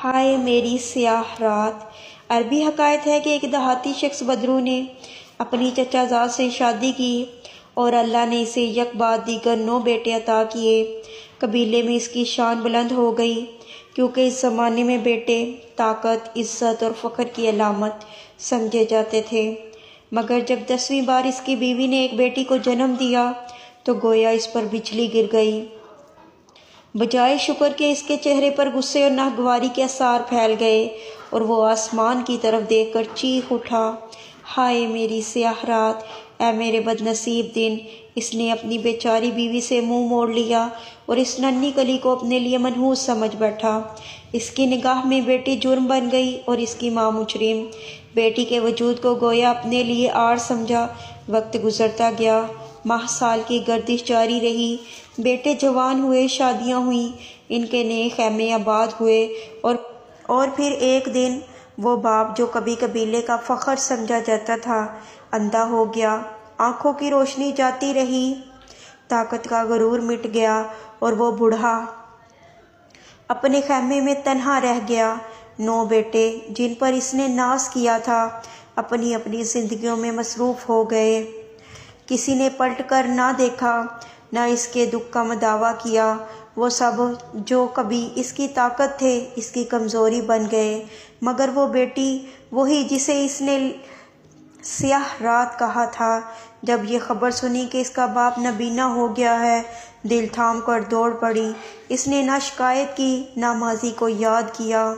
ہائے میری سیاہ رات۔ عربی حکایت ہے کہ ایک دیہاتی شخص بدرو نے اپنی چچا زاد سے شادی کی اور اللہ نے اسے یک بعد دیگر 9 بیٹے عطا کیے۔ قبیلے میں اس کی شان بلند ہو گئی کیونکہ اس زمانے میں بیٹے طاقت، عزت اور فخر کی علامت سمجھے جاتے تھے۔ مگر جب 10ویں بار اس کی بیوی نے ایک بیٹی کو جنم دیا تو گویا اس پر بجلی گر گئی۔ بجائے شکر کے اس کے چہرے پر غصے اور ناگواری کے آثار پھیل گئے اور وہ آسمان کی طرف دیکھ کر چیخ اٹھا، ہائے میری سیاہ رات، اے میرے بد نصیب دن۔ اس نے اپنی بیچاری بیوی سے منہ موڑ لیا اور اس ننھی کلی کو اپنے لیے منحوس سمجھ بیٹھا۔ اس کی نگاہ میں بیٹی جرم بن گئی اور اس کی ماں مجرم۔ بیٹی کے وجود کو گویا اپنے لیے عار سمجھا۔ وقت گزرتا گیا، ماہ سال کی گردش جاری رہی، بیٹے جوان ہوئے، شادیاں ہوئیں، ان کے نئے خیمے آباد ہوئے اور پھر ایک دن وہ باپ جو کبھی قبیلے کا فخر سمجھا جاتا تھا اندھا ہو گیا۔ آنکھوں کی روشنی جاتی رہی، طاقت کا غرور مٹ گیا اور وہ بوڑھا اپنے خیمے میں تنہا رہ گیا۔ 9 بیٹے جن پر اس نے ناز کیا تھا اپنی اپنی زندگیوں میں مصروف ہو گئے۔ کسی نے پلٹ کر نہ دیکھا، نہ اس کے دکھ کا مداوع کیا۔ وہ سب جو کبھی اس کی طاقت تھے اس کی کمزوری بن گئے۔ مگر وہ بیٹی، وہی جسے اس نے سیاہ رات کہا تھا، جب یہ خبر سنی کہ اس کا باپ نابینا ہو گیا ہے، دل تھام کر دوڑ پڑی۔ اس نے نہ شکایت کی، نہ ماضی کو یاد کیا۔